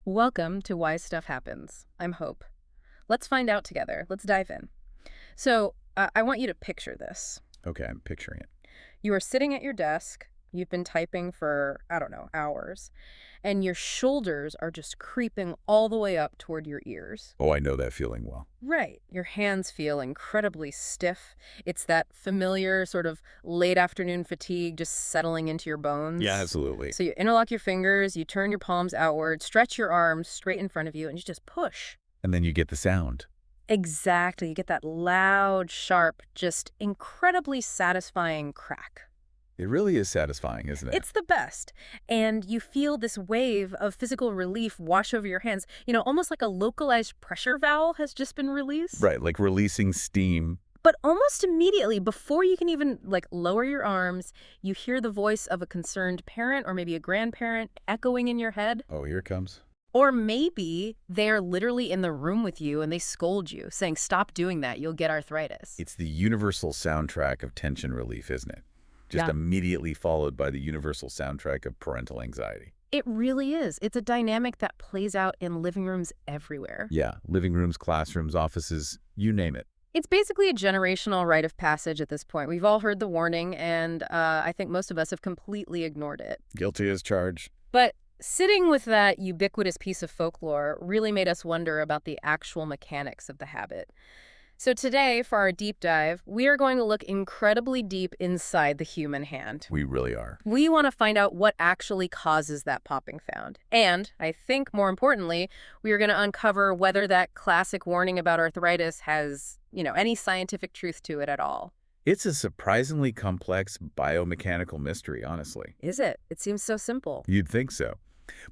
Welcome to Why Stuff Happens. I'm Hope. Let's find out together. Let's dive in. I want you to picture this. Okay, I'm picturing it. You are sitting at your desk. You've been typing for, I don't know, hours. And your shoulders are just creeping all the way up toward your ears. Oh, I know that feeling well. Right. Your hands feel incredibly stiff. It's that familiar sort of late afternoon fatigue just settling into your bones. Yeah, absolutely. So you interlock your fingers, you turn your palms outward, stretch your arms straight in front of you, and you just push. And then you get the sound. Exactly. You get that loud, sharp, just incredibly satisfying crack. It really is satisfying, isn't it? It's the best. And you feel this wave of physical relief wash over your hands, almost like a localized pressure valve has just been released. Right, like releasing steam. But almost immediately, before you can even lower your arms, you hear the voice of a concerned parent or maybe a grandparent echoing in your head. Oh, here it comes. Or maybe they're literally in the room with you and they scold you, saying, stop doing that, you'll get arthritis. It's the universal soundtrack of tension relief, isn't it? Just Yeah. immediately followed by the universal soundtrack of parental anxiety. It really is. It's a dynamic that plays out in living rooms everywhere. Yeah, living rooms, classrooms, offices, you name it. It's basically a generational rite of passage at this point. We've all heard the warning, and I think most of us have completely ignored it. Guilty as charged. But sitting with that ubiquitous piece of folklore really made us wonder about the actual mechanics of the habit. So today, for our deep dive, we are going to look incredibly deep inside the human hand. We really are. We want to find out what actually causes that popping sound. And I think more importantly, we are going to uncover whether that classic warning about arthritis has, any scientific truth to it at all. It's a surprisingly complex biomechanical mystery, honestly. Is it? It seems so simple. You'd think so.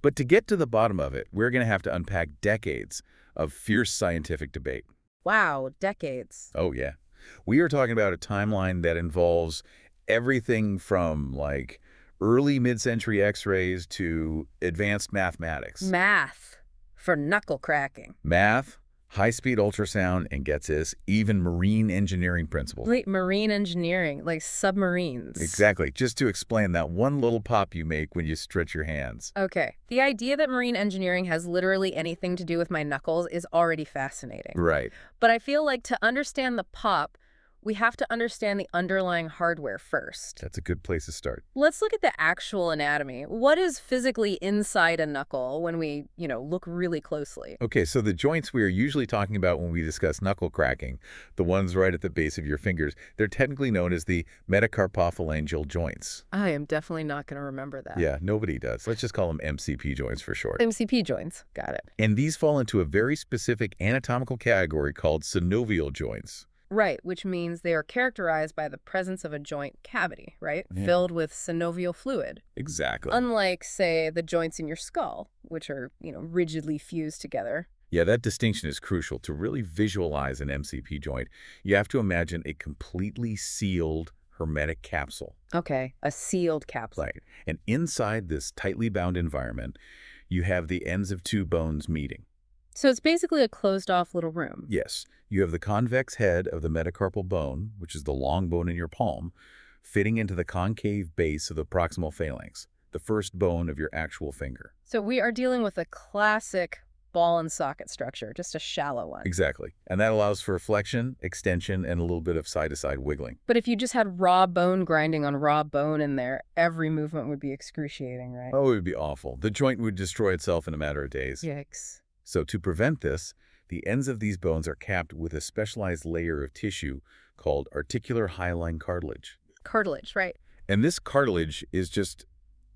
But to get to the bottom of it, we're going to have to unpack decades of fierce scientific debate. Wow, decades. Oh, yeah. We are talking about a timeline that involves everything from, early mid-century X-rays to advanced mathematics. Math for knuckle cracking. Math, high-speed ultrasound, and get this, even marine engineering principles. Wait, marine engineering, like submarines. Exactly. Just to explain that one little pop you make when you stretch your hands. Okay. The idea that marine engineering has literally anything to do with my knuckles is already fascinating. Right. But I feel like to understand the pop, we have to understand the underlying hardware first. That's a good place to start. Let's look at the actual anatomy. What is physically inside a knuckle when we, look really closely? Okay, so the joints we are usually talking about when we discuss knuckle cracking, the ones right at the base of your fingers, they're technically known as the metacarpophalangeal joints. I am definitely not going to remember that. Yeah, nobody does. Let's just call them MCP joints for short. MCP joints. Got it. And these fall into a very specific anatomical category called synovial joints. Right, which means they are characterized by the presence of a joint cavity, right? Yeah. Filled with synovial fluid. Exactly. Unlike, say, the joints in your skull, which are, rigidly fused together. Yeah, that distinction is crucial. To really visualize an MCP joint, you have to imagine a completely sealed hermetic capsule. Okay, a sealed capsule. Right. And inside this tightly bound environment, you have the ends of two bones meeting. So it's basically a closed-off little room. Yes, you have the convex head of the metacarpal bone, which is the long bone in your palm, fitting into the concave base of the proximal phalanx, the first bone of your actual finger. So we are dealing with a classic ball and socket structure, just a shallow one. Exactly. And that allows for flexion, extension, and a little bit of side-to-side wiggling. But if you just had raw bone grinding on raw bone in there, every movement would be excruciating, right? Oh, it would be awful. The joint would destroy itself in a matter of days. Yikes. So to prevent this, the ends of these bones are capped with a specialized layer of tissue called articular hyaline cartilage. Cartilage, right. And this cartilage is just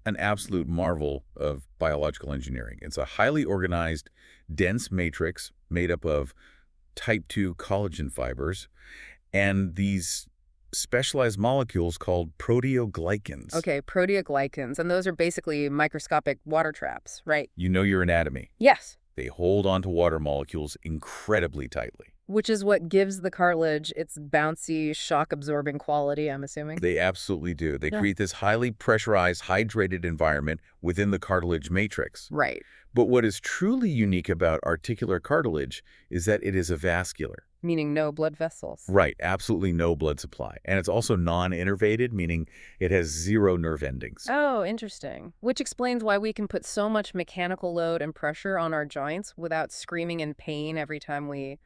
an absolute marvel of biological engineering. It's a highly organized, dense matrix made up of type 2 collagen fibers and these specialized molecules called proteoglycans. Okay, proteoglycans, and those are basically microscopic water traps, right? You know your anatomy. Yes. They hold onto water molecules incredibly tightly. Which is what gives the cartilage its bouncy, shock-absorbing quality, I'm assuming? They absolutely do. They Yeah. create this highly pressurized, hydrated environment within the cartilage matrix. Right. But what is truly unique about articular cartilage is that it is avascular. Meaning no blood vessels. Right, absolutely no blood supply. And it's also non-innervated, meaning it has zero nerve endings. Oh, interesting. Which explains why we can put so much mechanical load and pressure on our joints without screaming in pain every time we,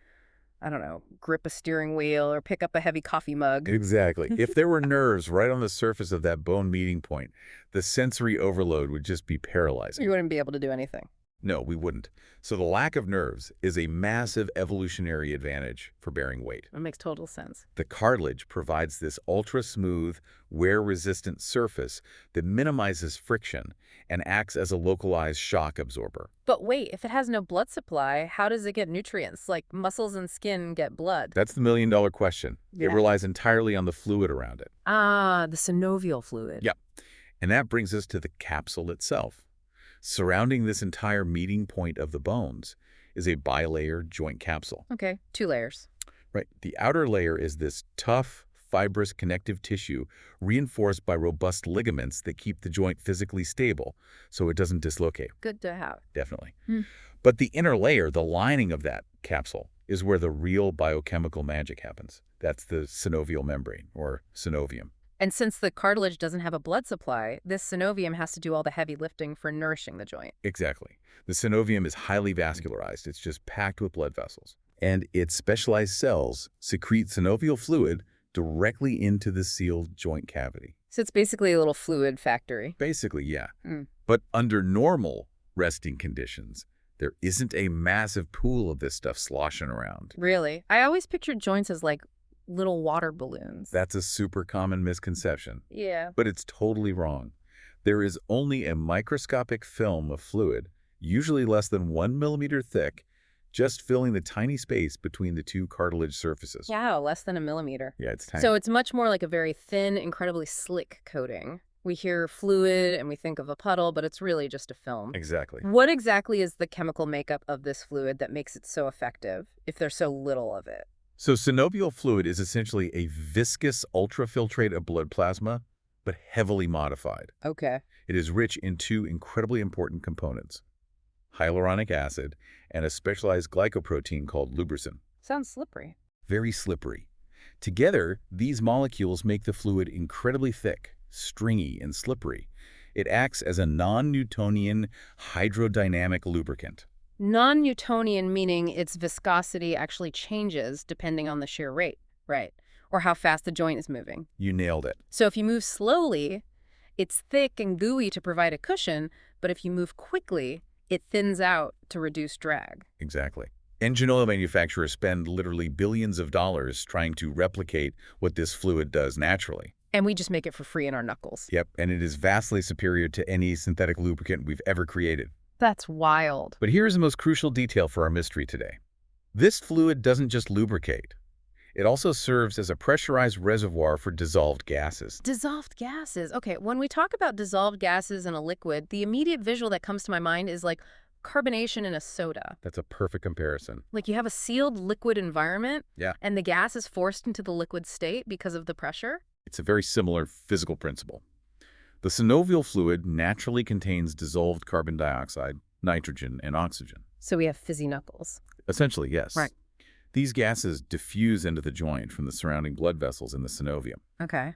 I don't know, grip a steering wheel or pick up a heavy coffee mug. Exactly. If there were nerves right on the surface of that bone meeting point, the sensory overload would just be paralyzing. You wouldn't be able to do anything. No, we wouldn't. So the lack of nerves is a massive evolutionary advantage for bearing weight. That makes total sense. The cartilage provides this ultra-smooth, wear-resistant surface that minimizes friction and acts as a localized shock absorber. But wait, if it has no blood supply, how does it get nutrients? Like muscles and skin get blood. That's the million-dollar question. It Yeah. relies entirely on the fluid around it. Ah, the synovial fluid. Yep. And that brings us to the capsule itself. Surrounding this entire meeting point of the bones is a bilayer joint capsule. Okay, 2 layers. Right. The outer layer is this tough, fibrous connective tissue reinforced by robust ligaments that keep the joint physically stable so it doesn't dislocate. Good to have. Definitely. Hmm. But the inner layer, the lining of that capsule, is where the real biochemical magic happens. That's the synovial membrane, or synovium. And since the cartilage doesn't have a blood supply, this synovium has to do all the heavy lifting for nourishing the joint. Exactly. The synovium is highly vascularized. It's just packed with blood vessels. And its specialized cells secrete synovial fluid directly into the sealed joint cavity. So it's basically a little fluid factory. Basically, yeah. Mm. But under normal resting conditions, there isn't a massive pool of this stuff sloshing around. Really? I always pictured joints as like little water balloons. That's a super common misconception. Yeah. But it's totally wrong. There is only a microscopic film of fluid, usually less than 1 millimeter thick, just filling the tiny space between the two cartilage surfaces. Yeah, less than a millimeter. Yeah, it's tiny. So it's much more like a very thin, incredibly slick coating. We hear fluid and we think of a puddle, but it's really just a film. Exactly. What exactly is the chemical makeup of this fluid that makes it so effective, if there's so little of it? So synovial fluid is essentially a viscous ultrafiltrate of blood plasma, but heavily modified. Okay. It is rich in 2 incredibly important components, hyaluronic acid and a specialized glycoprotein called lubricin. Sounds slippery. Very slippery. Together, these molecules make the fluid incredibly thick, stringy, and slippery. It acts as a non-Newtonian hydrodynamic lubricant. Non-Newtonian meaning its viscosity actually changes depending on the shear rate, right? Or how fast the joint is moving. You nailed it. So if you move slowly, it's thick and gooey to provide a cushion, but if you move quickly, it thins out to reduce drag. Exactly. Engine oil manufacturers spend literally billions of dollars trying to replicate what this fluid does naturally. And we just make it for free in our knuckles. Yep, and it is vastly superior to any synthetic lubricant we've ever created. That's wild. But here's the most crucial detail for our mystery today. This fluid doesn't just lubricate. It also serves as a pressurized reservoir for dissolved gases. Dissolved gases. Okay, when we talk about dissolved gases in a liquid, the immediate visual that comes to my mind is like carbonation in a soda. That's a perfect comparison. Like you have a sealed liquid environment, Yeah. and the gas is forced into the liquid state because of the pressure. It's a very similar physical principle. The synovial fluid naturally contains dissolved carbon dioxide, nitrogen, and oxygen. So we have fizzy knuckles. Essentially, yes. Right. These gases diffuse into the joint from the surrounding blood vessels in the synovium. Okay.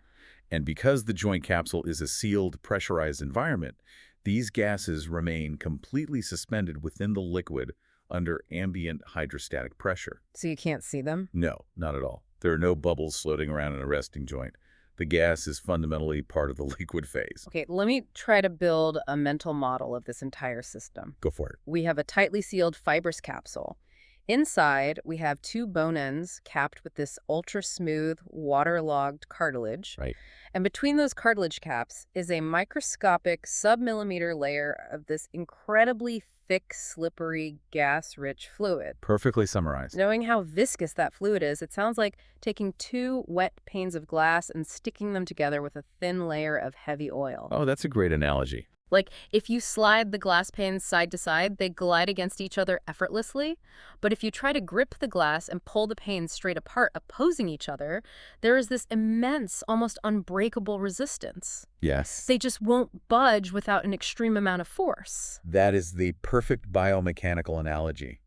And because the joint capsule is a sealed, pressurized environment, these gases remain completely suspended within the liquid under ambient hydrostatic pressure. So you can't see them? No, not at all. There are no bubbles floating around in a resting joint. The gas is fundamentally part of the liquid phase. Okay, let me try to build a mental model of this entire system. Go for it. We have a tightly sealed fibrous capsule. Inside, we have 2 bone ends capped with this ultra-smooth, waterlogged cartilage. Right. And between those cartilage caps is a microscopic sub-millimeter layer of this incredibly thick, slippery, gas-rich fluid. Perfectly summarized. Knowing how viscous that fluid is, it sounds like taking 2 wet panes of glass and sticking them together with a thin layer of heavy oil. Oh, that's a great analogy. Like, if you slide the glass panes side to side, they glide against each other effortlessly. But if you try to grip the glass and pull the panes straight apart, opposing each other, there is this immense, almost unbreakable resistance. Yes. They just won't budge without an extreme amount of force. That is the perfect biomechanical analogy.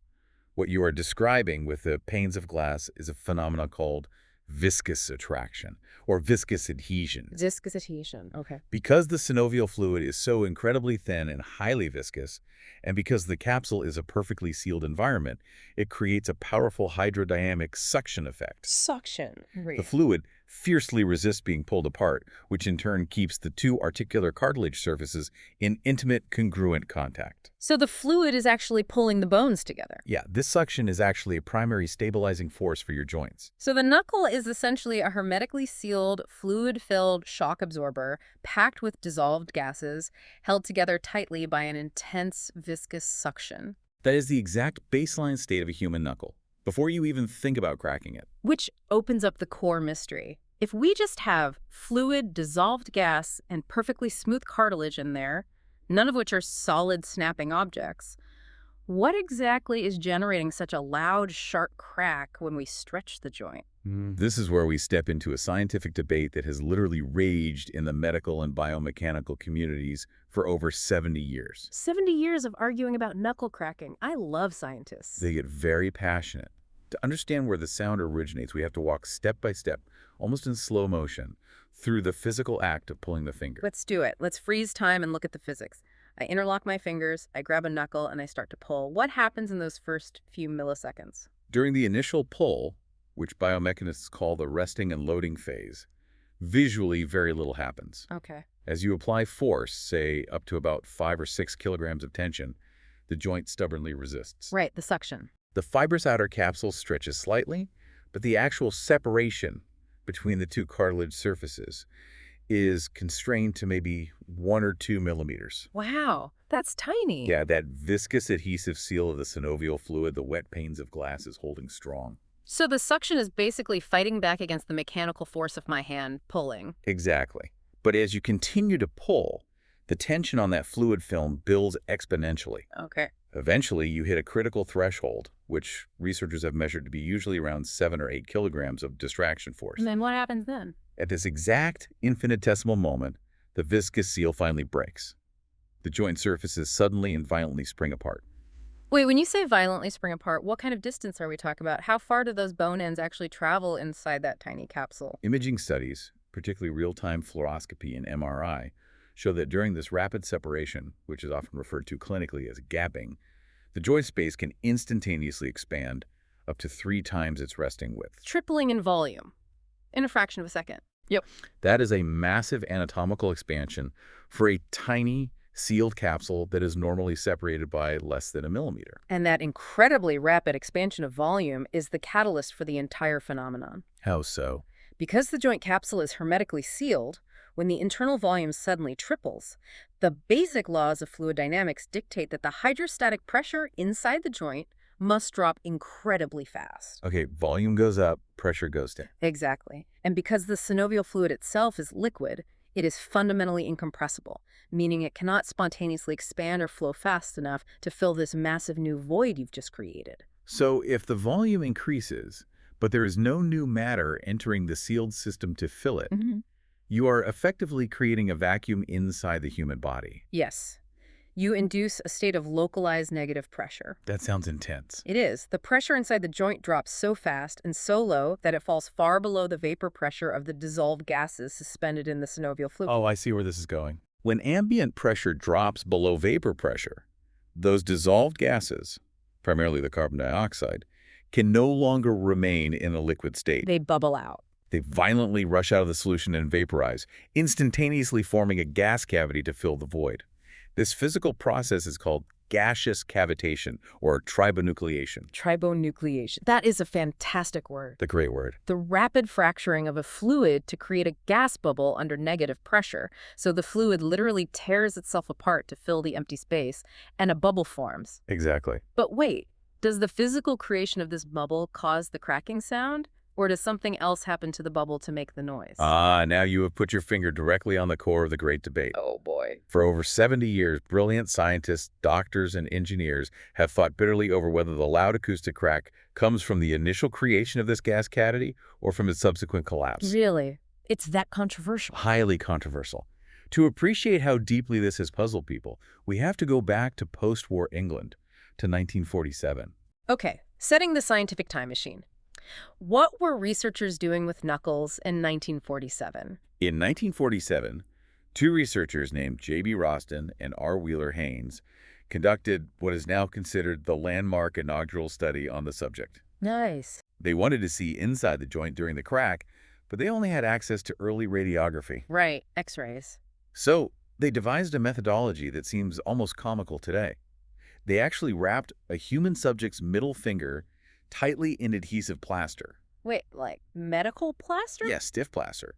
What you are describing with the panes of glass is a phenomenon called viscous attraction or viscous adhesion. Viscous adhesion. Okay. Because the synovial fluid is so incredibly thin and highly viscous, and because the capsule is a perfectly sealed environment, it creates a powerful hydrodynamic suction effect. Suction. The fluid fiercely resists being pulled apart, which in turn keeps the two articular cartilage surfaces in intimate, congruent contact. So the fluid is actually pulling the bones together. Yeah, this suction is actually a primary stabilizing force for your joints. So the knuckle is essentially a hermetically sealed, fluid-filled shock absorber packed with dissolved gases, held together tightly by an intense viscous suction. That is the exact baseline state of a human knuckle, before you even think about cracking it. Which opens up the core mystery. If we just have fluid, dissolved gas, and perfectly smooth cartilage in there, none of which are solid snapping objects, what exactly is generating such a loud, sharp crack when we stretch the joint? This is where we step into a scientific debate that has literally raged in the medical and biomechanical communities for over 70 years. 70 years of arguing about knuckle cracking. I love scientists. They get very passionate. To understand where the sound originates, we have to walk step by step, almost in slow motion, through the physical act of pulling the finger. Let's do it. Let's freeze time and look at the physics. I interlock my fingers, I grab a knuckle, and I start to pull. What happens in those first few milliseconds? During the initial pull, which biomechanists call the resting and loading phase, visually very little happens. Okay. As you apply force, say up to about 5 or 6 kilograms of tension, the joint stubbornly resists. Right, the suction. The fibrous outer capsule stretches slightly, but the actual separation between the two cartilage surfaces is constrained to maybe 1 or 2 millimeters. Wow, that's tiny. Yeah, that viscous adhesive seal of the synovial fluid, the wet panes of glass, is holding strong. So the suction is basically fighting back against the mechanical force of my hand pulling. Exactly. But as you continue to pull, the tension on that fluid film builds exponentially. Okay. Eventually, you hit a critical threshold, which researchers have measured to be usually around 7 or 8 kilograms of distraction force. And then what happens then? At this exact infinitesimal moment, the viscous seal finally breaks. The joint surfaces suddenly and violently spring apart. Wait, when you say violently spring apart, what kind of distance are we talking about? How far do those bone ends actually travel inside that tiny capsule? Imaging studies, particularly real-time fluoroscopy and MRI, show that during this rapid separation, which is often referred to clinically as gapping, the joint space can instantaneously expand up to 3 times its resting width. Tripling in volume in a fraction of a second. Yep. That is a massive anatomical expansion for a tiny, sealed capsule that is normally separated by less than a millimeter. And that incredibly rapid expansion of volume is the catalyst for the entire phenomenon. How so? Because the joint capsule is hermetically sealed, when the internal volume suddenly triples, the basic laws of fluid dynamics dictate that the hydrostatic pressure inside the joint must drop incredibly fast. Okay, volume goes up, pressure goes down. Exactly. And because the synovial fluid itself is liquid, it is fundamentally incompressible, meaning it cannot spontaneously expand or flow fast enough to fill this massive new void you've just created. So if the volume increases, but there is no new matter entering the sealed system to fill it, you are effectively creating a vacuum inside the human body. Yes. You induce a state of localized negative pressure. That sounds intense. It is. The pressure inside the joint drops so fast and so low that it falls far below the vapor pressure of the dissolved gases suspended in the synovial fluid. Oh, I see where this is going. When ambient pressure drops below vapor pressure, those dissolved gases, primarily the carbon dioxide, can no longer remain in a liquid state. They bubble out. They violently rush out of the solution and vaporize, instantaneously forming a gas cavity to fill the void. This physical process is called gaseous cavitation or tribonucleation. Tribonucleation. That is a fantastic word. The great word. The rapid fracturing of a fluid to create a gas bubble under negative pressure. So the fluid literally tears itself apart to fill the empty space, and a bubble forms. Exactly. But wait, does the physical creation of this bubble cause the cracking sound? Or does something else happen to the bubble to make the noise? Ah, now you have put your finger directly on the core of the great debate. Oh, boy. For over 70 years, brilliant scientists, doctors, and engineers have fought bitterly over whether the loud acoustic crack comes from the initial creation of this gas cavity or from its subsequent collapse. Really? It's that controversial. Highly controversial. To appreciate how deeply this has puzzled people, we have to go back to post-war England, to 1947. Okay, setting the scientific time machine. What were researchers doing with knuckles in 1947? In 1947, two researchers named J.B. Roston and R. Wheeler Haynes conducted what is now considered the landmark inaugural study on the subject. Nice. They wanted to see inside the joint during the crack, but they only had access to early radiography. Right, x-rays. So they devised a methodology that seems almost comical today. They actually wrapped a human subject's middle finger tightly in adhesive plaster. Wait, like medical plaster? Yes, stiff plaster.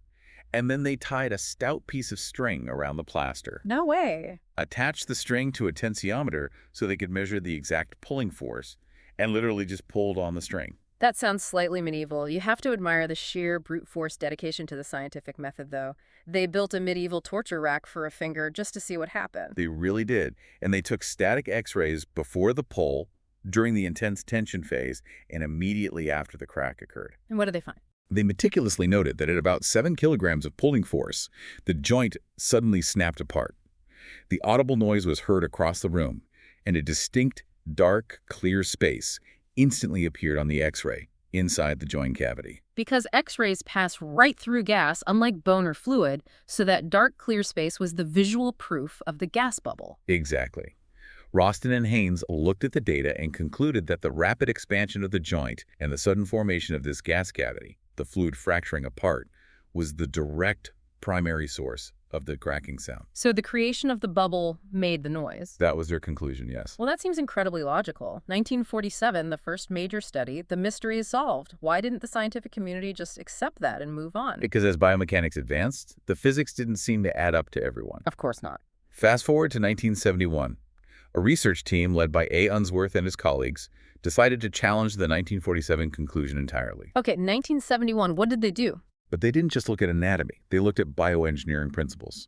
And then they tied a stout piece of string around the plaster. No way. Attached the string to a tensiometer so they could measure the exact pulling force, and literally just pulled on the string. That sounds slightly medieval. You have to admire the sheer brute force dedication to the scientific method, though. They built a medieval torture rack for a finger just to see what happened. They really did. And they took static x-rays before the pull, during the intense tension phase, and immediately after the crack occurred. And what did they find? They meticulously noted that at about 7 kilograms of pulling force, the joint suddenly snapped apart. The audible noise was heard across the room, and a distinct, dark, clear space instantly appeared on the x-ray inside the joint cavity. Because x-rays pass right through gas, unlike bone or fluid, so that dark, clear space was the visual proof of the gas bubble. Exactly. Roston and Haynes looked at the data and concluded that the rapid expansion of the joint and the sudden formation of this gas cavity, the fluid fracturing apart, was the direct primary source of the cracking sound. So the creation of the bubble made the noise. That was their conclusion, yes. Well, that seems incredibly logical. 1947, the first major study, the mystery is solved. Why didn't the scientific community just accept that and move on? Because as biomechanics advanced, the physics didn't seem to add up to everyone. Of course not. Fast forward to 1971. A research team led by A. Unsworth and his colleagues decided to challenge the 1947 conclusion entirely. Okay, 1971, what did they do? But they didn't just look at anatomy. They looked at bioengineering principles,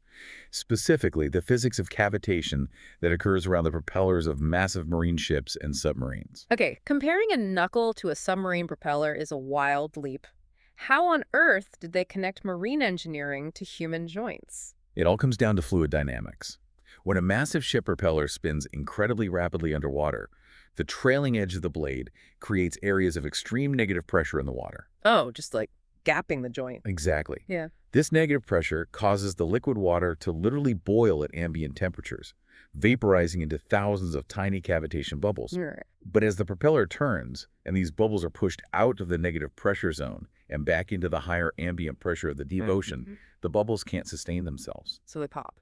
specifically the physics of cavitation that occurs around the propellers of massive marine ships and submarines. Okay, comparing a knuckle to a submarine propeller is a wild leap. How on earth did they connect marine engineering to human joints? It all comes down to fluid dynamics. When a massive ship propeller spins incredibly rapidly underwater, the trailing edge of the blade creates areas of extreme negative pressure in the water. Oh, just like gapping the joint. Exactly. Yeah. This negative pressure causes the liquid water to literally boil at ambient temperatures, vaporizing into thousands of tiny cavitation bubbles. Right. But as the propeller turns and these bubbles are pushed out of the negative pressure zone and back into the higher ambient pressure of the deep ocean, the bubbles can't sustain themselves. So they pop.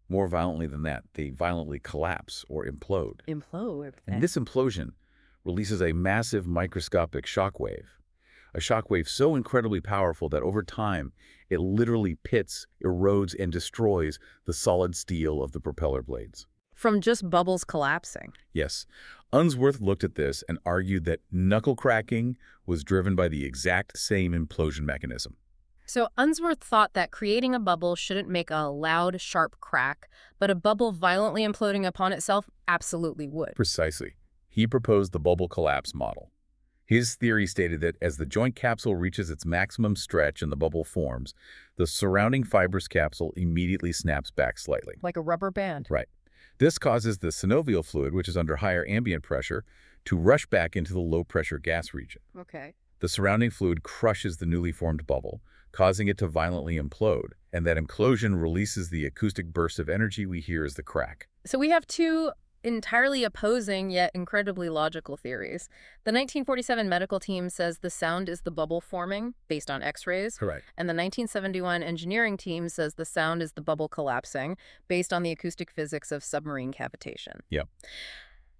More violently than that, they violently collapse or implode. Implode. And this implosion releases a massive microscopic shock wave. A shock wave so incredibly powerful that over time, it literally pits, erodes, and destroys the solid steel of the propeller blades. From just bubbles collapsing. Yes, Unsworth looked at this and argued that knuckle cracking was driven by the exact same implosion mechanism. So Unsworth thought that creating a bubble shouldn't make a loud, sharp crack, but a bubble violently imploding upon itself absolutely would. Precisely. He proposed the bubble collapse model. His theory stated that as the joint capsule reaches its maximum stretch and the bubble forms, the surrounding fibrous capsule immediately snaps back slightly. Like a rubber band. Right. This causes the synovial fluid, which is under higher ambient pressure, to rush back into the low-pressure gas region. Okay. The surrounding fluid crushes the newly formed bubble, causing it to violently implode, and that implosion releases the acoustic burst of energy we hear as the crack. So we have two entirely opposing yet incredibly logical theories. The 1947 medical team says the sound is the bubble forming based on x-rays. Correct. And the 1971 engineering team says the sound is the bubble collapsing based on the acoustic physics of submarine cavitation. Yep.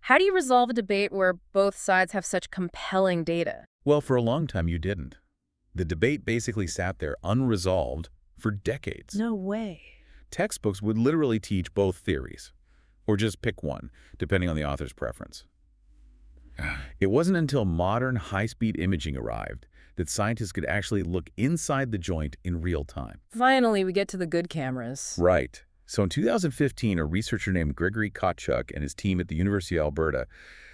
How do you resolve a debate where both sides have such compelling data? Well, for a long time you didn't. The debate basically sat there unresolved for decades. No way. Textbooks would literally teach both theories, or just pick one, depending on the author's preference. It wasn't until modern high-speed imaging arrived that scientists could actually look inside the joint in real time. Finally, we get to the good cameras. Right. So in 2015, a researcher named Gregory Kochuk and his team at the University of Alberta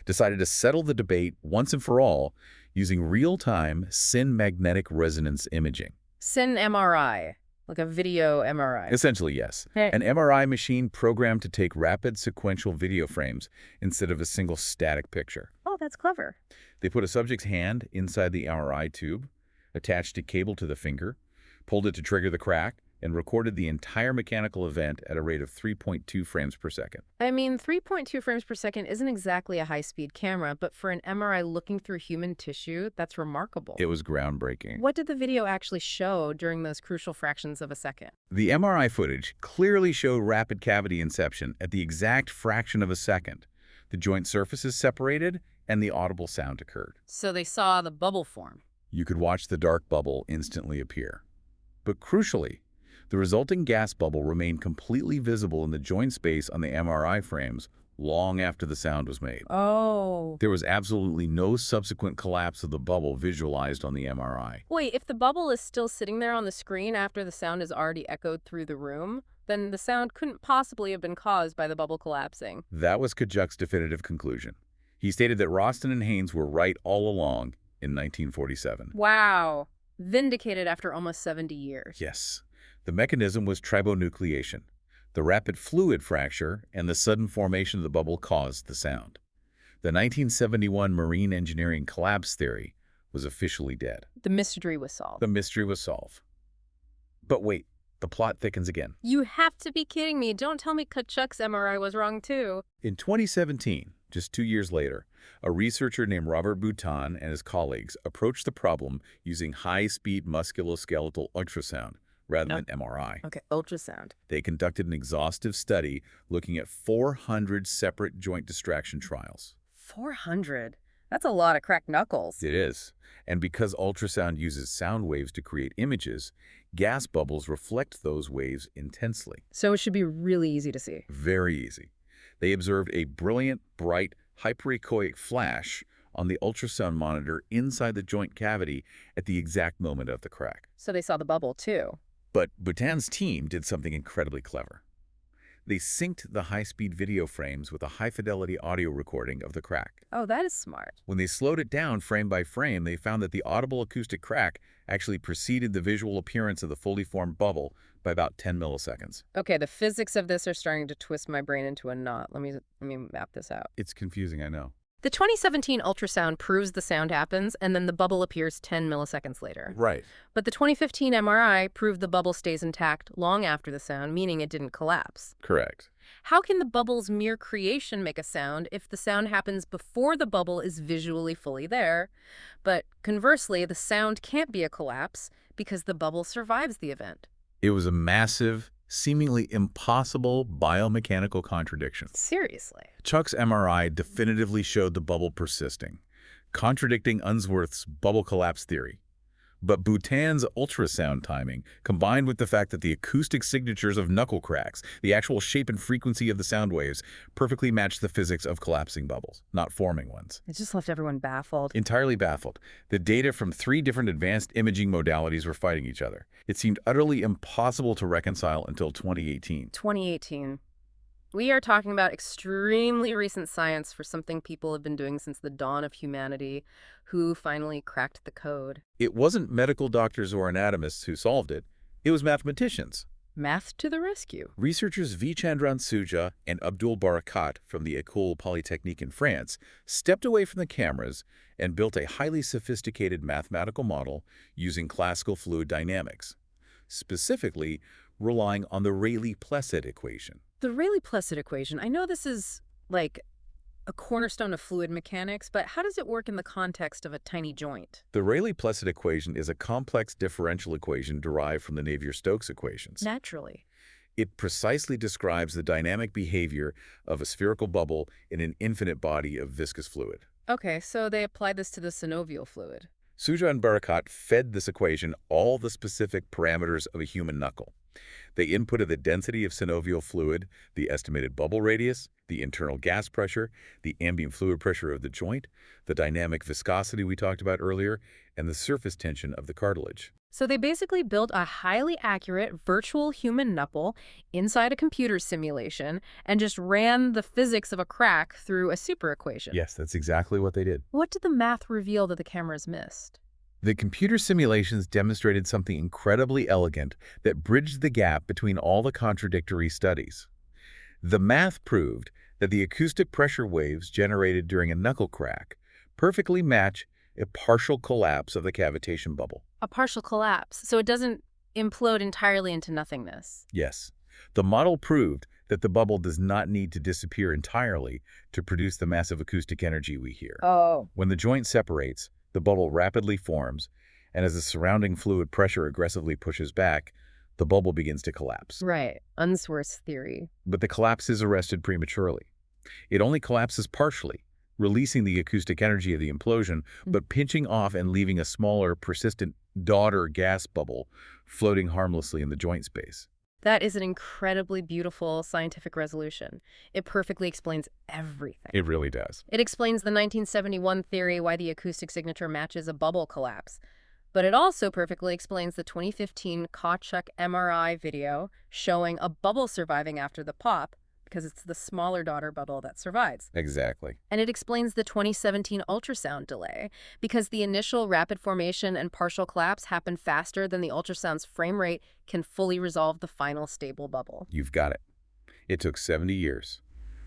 decided to settle the debate once and for all using real-time SYN magnetic resonance imaging. SYN MRI, like a video MRI. Essentially, yes. Hey. An MRI machine programmed to take rapid sequential video frames instead of a single static picture. Oh, that's clever. They put a subject's hand inside the MRI tube, attached a cable to the finger, pulled it to trigger the crack, and recorded the entire mechanical event at a rate of 3.2 frames per second. I mean, 3.2 frames per second isn't exactly a high-speed camera, but for an MRI looking through human tissue, that's remarkable. It was groundbreaking. What did the video actually show during those crucial fractions of a second? The MRI footage clearly showed rapid cavity inception at the exact fraction of a second. The joint surfaces separated, and the audible sound occurred. So they saw the bubble form. You could watch the dark bubble instantly appear. But crucially, the resulting gas bubble remained completely visible in the joint space on the MRI frames long after the sound was made. Oh. There was absolutely no subsequent collapse of the bubble visualized on the MRI. Wait, if the bubble is still sitting there on the screen after the sound has already echoed through the room, then the sound couldn't possibly have been caused by the bubble collapsing. That was Kochuk's definitive conclusion. He stated that Roston and Haynes were right all along in 1947. Wow. Vindicated after almost 70 years. Yes. The mechanism was tribonucleation. The rapid fluid fracture and the sudden formation of the bubble caused the sound. The 1971 marine engineering collapse theory was officially dead. The mystery was solved. The mystery was solved. But wait, the plot thickens again. You have to be kidding me. Don't tell me Kochuk's MRI was wrong too. In 2017, just 2 years later, a researcher named Robert Boutin and his colleagues approached the problem using high-speed musculoskeletal ultrasound rather than MRI. Okay, ultrasound. They conducted an exhaustive study looking at 400 separate joint distraction trials. 400? That's a lot of cracked knuckles. It is. And because ultrasound uses sound waves to create images, gas bubbles reflect those waves intensely. So it should be really easy to see. Very easy. They observed a brilliant, bright, hyperechoic flash on the ultrasound monitor inside the joint cavity at the exact moment of the crack. So they saw the bubble too. But Boutin's team did something incredibly clever. They synced the high-speed video frames with a high-fidelity audio recording of the crack. Oh, that is smart. When they slowed it down frame by frame, they found that the audible acoustic crack actually preceded the visual appearance of the fully formed bubble by about 10 milliseconds. Okay, the physics of this are starting to twist my brain into a knot. Let me map this out. It's confusing, I know. The 2017 ultrasound proves the sound happens, and then the bubble appears 10 milliseconds later. Right. But the 2015 MRI proved the bubble stays intact long after the sound, meaning it didn't collapse. Correct. How can the bubble's mere creation make a sound if the sound happens before the bubble is visually fully there? But conversely, the sound can't be a collapse because the bubble survives the event. It was a massive, seemingly impossible biomechanical contradiction. Seriously. Chuck's MRI definitively showed the bubble persisting, contradicting Unsworth's bubble collapse theory. But Boutin's ultrasound timing, combined with the fact that the acoustic signatures of knuckle cracks, the actual shape and frequency of the sound waves, perfectly matched the physics of collapsing bubbles, not forming ones. It just left everyone baffled. Entirely baffled. The data from 3 different advanced imaging modalities were fighting each other. It seemed utterly impossible to reconcile until 2018. 2018. We are talking about extremely recent science for something people have been doing since the dawn of humanity, who finally cracked the code. It wasn't medical doctors or anatomists who solved it. It was mathematicians. Math to the rescue. Researchers Vichandran Suja and Abdul Barakat from the École Polytechnique in France stepped away from the cameras and built a highly sophisticated mathematical model using classical fluid dynamics, specifically relying on the Rayleigh-Plesset equation. The Rayleigh-Plesset equation, I know this is like a cornerstone of fluid mechanics, but how does it work in the context of a tiny joint? The Rayleigh-Plesset equation is a complex differential equation derived from the Navier-Stokes equations. Naturally. It precisely describes the dynamic behavior of a spherical bubble in an infinite body of viscous fluid. Okay, so they applied this to the synovial fluid. Suja and Barakat fed this equation all the specific parameters of a human knuckle. They inputted the density of synovial fluid, the estimated bubble radius, the internal gas pressure, the ambient fluid pressure of the joint, the dynamic viscosity we talked about earlier, and the surface tension of the cartilage. So they basically built a highly accurate virtual human knuckle inside a computer simulation and just ran the physics of a crack through a super equation. Yes, that's exactly what they did. What did the math reveal that the cameras missed? The computer simulations demonstrated something incredibly elegant that bridged the gap between all the contradictory studies. The math proved that the acoustic pressure waves generated during a knuckle crack perfectly match a partial collapse of the cavitation bubble. A partial collapse, so it doesn't implode entirely into nothingness. Yes, the model proved that the bubble does not need to disappear entirely to produce the massive acoustic energy we hear. Oh. When the joint separates, the bubble rapidly forms, and as the surrounding fluid pressure aggressively pushes back, the bubble begins to collapse. Right, Unsworth's theory. But the collapse is arrested prematurely. It only collapses partially, releasing the acoustic energy of the implosion, but pinching off and leaving a smaller, persistent daughter gas bubble floating harmlessly in the joint space. That is an incredibly beautiful scientific resolution. It perfectly explains everything. It really does. It explains the 1971 theory why the acoustic signature matches a bubble collapse. But it also perfectly explains the 2015 Kochuk MRI video showing a bubble surviving after the pop, because it's the smaller daughter bubble that survives. Exactly. And it explains the 2017 ultrasound delay, because the initial rapid formation and partial collapse happen faster than the ultrasound's frame rate can fully resolve the final stable bubble. You've got it. It took 70 years,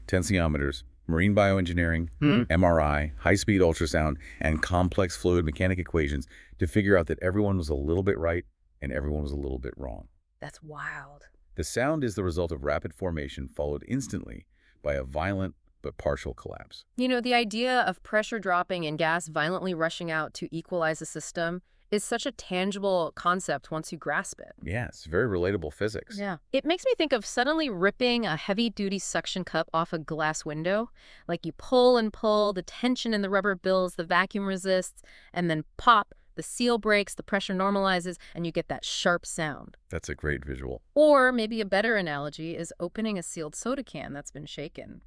tensiometers, marine bioengineering, MRI, high-speed ultrasound, and complex fluid mechanic equations to figure out that everyone was a little bit right and everyone was a little bit wrong. That's wild. The sound is the result of rapid formation followed instantly by a violent but partial collapse. You know, the idea of pressure dropping and gas violently rushing out to equalize a system is such a tangible concept once you grasp it. Yeah, it's very relatable physics. Yeah. It makes me think of suddenly ripping a heavy-duty suction cup off a glass window. Like you pull and pull, the tension in the rubber builds, the vacuum resists, and then pop, the seal breaks, the pressure normalizes, and you get that sharp sound. That's a great visual. Or maybe a better analogy is opening a sealed soda can that's been shaken.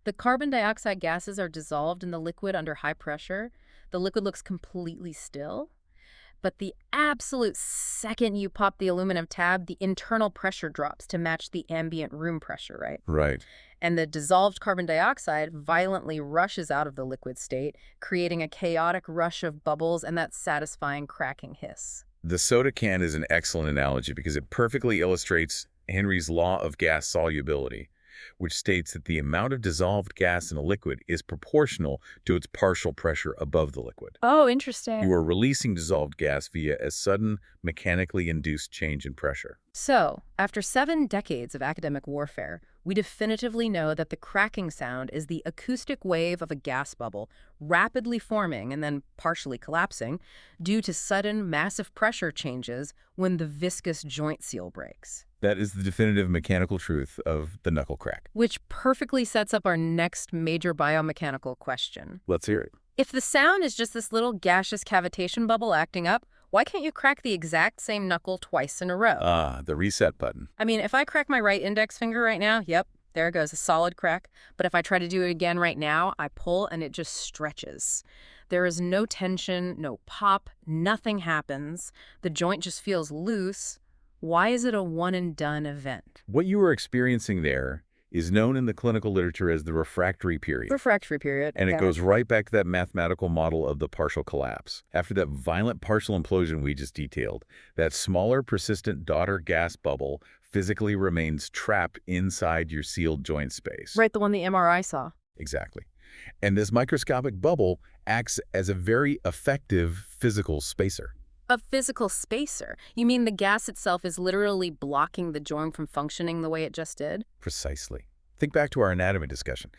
The carbon dioxide gases are dissolved in the liquid under high pressure. The liquid looks completely still. But the absolute second you pop the aluminum tab, the internal pressure drops to match the ambient room pressure, right? Right. And the dissolved carbon dioxide violently rushes out of the liquid state, creating a chaotic rush of bubbles and that satisfying cracking hiss. The soda can is an excellent analogy because it perfectly illustrates Henry's law of gas solubility, which states that the amount of dissolved gas in a liquid is proportional to its partial pressure above the liquid. Oh, interesting. You are releasing dissolved gas via a sudden, mechanically induced change in pressure. So, after 7 decades of academic warfare, we definitively know that the cracking sound is the acoustic wave of a gas bubble rapidly forming and then partially collapsing due to sudden, massive pressure changes when the viscous joint seal breaks. That is the definitive mechanical truth of the knuckle crack. Which perfectly sets up our next major biomechanical question. Let's hear it. If the sound is just this little gaseous cavitation bubble acting up, why can't you crack the exact same knuckle twice in a row? The reset button. I mean, if I crack my right index finger right now, yep, there it goes, a solid crack. But if I try to do it again right now, I pull and it just stretches. There is no tension, no pop, nothing happens. The joint just feels loose. Why is it a one-and-done event? What you are experiencing there is known in the clinical literature as the refractory period. Refractory period. And it goes right back to that mathematical model of the partial collapse. After that violent partial implosion we just detailed, that smaller, persistent daughter gas bubble physically remains trapped inside your sealed joint space. Right, the one the MRI saw. Exactly. And this microscopic bubble acts as a very effective physical spacer. A physical spacer? You mean the gas itself is literally blocking the joint from functioning the way it just did? Precisely. Think back to our anatomy discussion.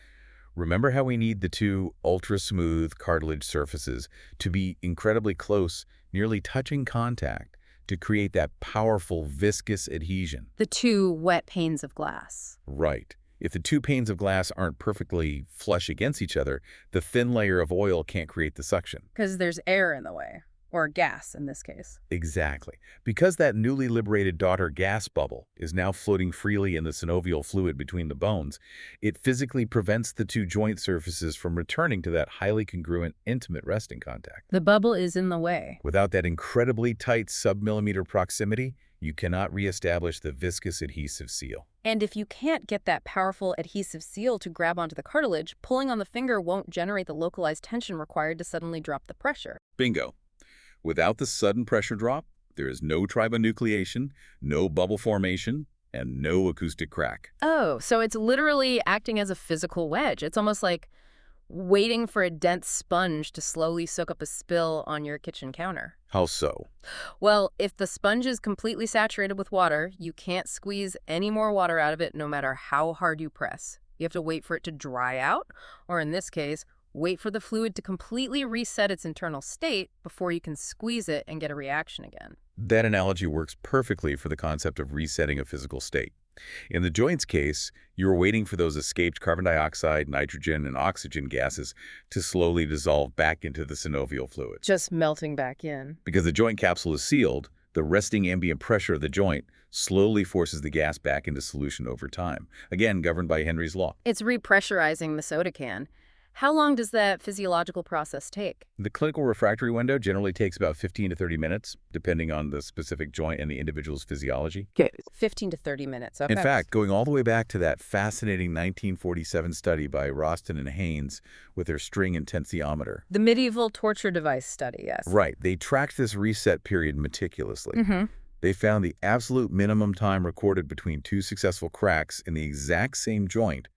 Remember how we need the two ultra-smooth cartilage surfaces to be incredibly close, nearly touching contact, to create that powerful viscous adhesion? The two wet panes of glass. Right. If the two panes of glass aren't perfectly flush against each other, the thin layer of oil can't create the suction. Because there's air in the way. or gas in this case. Exactly. Because that newly liberated daughter gas bubble is now floating freely in the synovial fluid between the bones, it physically prevents the two joint surfaces from returning to that highly congruent, intimate resting contact. The bubble is in the way. Without that incredibly tight sub-millimeter proximity, you cannot reestablish the viscous adhesive seal. And if you can't get that powerful adhesive seal to grab onto the cartilage, pulling on the finger won't generate the localized tension required to suddenly drop the pressure. Bingo. Without the sudden pressure drop, there is no tribonucleation, no bubble formation, and no acoustic crack. Oh, so it's literally acting as a physical wedge. It's almost like waiting for a dense sponge to slowly soak up a spill on your kitchen counter. How so? Well, if the sponge is completely saturated with water, you can't squeeze any more water out of it no matter how hard you press. You have to wait for it to dry out, or in this case, wait for the fluid to completely reset its internal state before you can squeeze it and get a reaction again. That analogy works perfectly for the concept of resetting a physical state. In the joints case, you're waiting for those escaped carbon dioxide, nitrogen, and oxygen gases to slowly dissolve back into the synovial fluid. Just melting back in. Because the joint capsule is sealed, the resting ambient pressure of the joint slowly forces the gas back into solution over time, again governed by Henry's law. It's repressurizing the soda can. How long does that physiological process take? The clinical refractory window generally takes about 15 to 30 minutes, depending on the specific joint and the individual's physiology. Okay. 15 to 30 minutes. Okay. In fact, going all the way back to that fascinating 1947 study by Roston and Haynes with their string intensiometer. The medieval torture device study, yes. Right. They tracked this reset period meticulously. They found the absolute minimum time recorded between two successful cracks in the exact same joint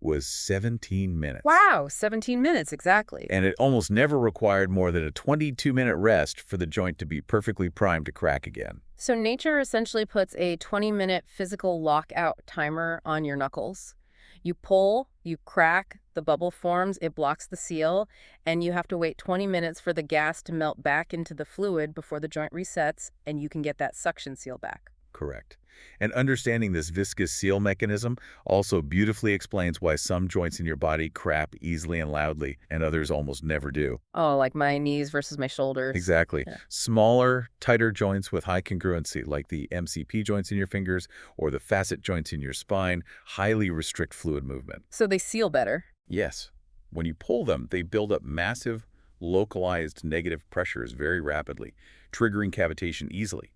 was 17 minutes. Wow, 17 minutes, exactly. And it almost never required more than a 22-minute rest for the joint to be perfectly primed to crack again. So nature essentially puts a 20-minute physical lockout timer on your knuckles. You pull, you crack, the bubble forms, it blocks the seal, and you have to wait 20 minutes for the gas to melt back into the fluid before the joint resets, and you can get that suction seal back. Correct. And understanding this viscous seal mechanism also beautifully explains why some joints in your body crack easily and loudly, and others almost never do. Oh, like my knees versus my shoulders. Exactly. Yeah. Smaller, tighter joints with high congruency, like the MCP joints in your fingers or the facet joints in your spine, highly restrict fluid movement. So they seal better. Yes. When you pull them, they build up massive, localized negative pressures very rapidly, triggering cavitation easily.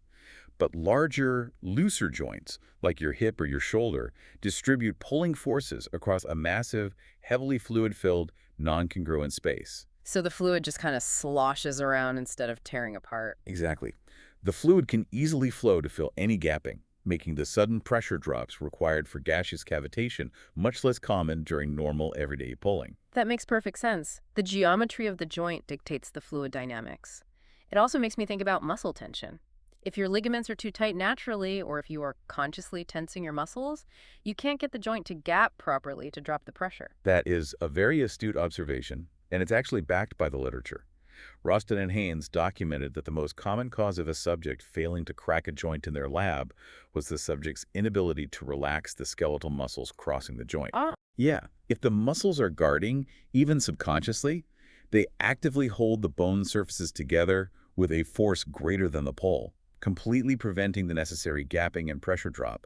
But larger, looser joints, like your hip or your shoulder, distribute pulling forces across a massive, heavily fluid-filled, non-congruent space. So the fluid just kind of sloshes around instead of tearing apart. Exactly. The fluid can easily flow to fill any gapping, making the sudden pressure drops required for gaseous cavitation much less common during normal, everyday pulling. That makes perfect sense. The geometry of the joint dictates the fluid dynamics. It also makes me think about muscle tension. If your ligaments are too tight naturally, or if you are consciously tensing your muscles, you can't get the joint to gap properly to drop the pressure. That is a very astute observation, and it's actually backed by the literature. Roston and Haynes documented that the most common cause of a subject failing to crack a joint in their lab was the subject's inability to relax the skeletal muscles crossing the joint. Yeah, if the muscles are guarding, even subconsciously, they actively hold the bone surfaces together with a force greater than the pull, completely preventing the necessary gapping and pressure drop.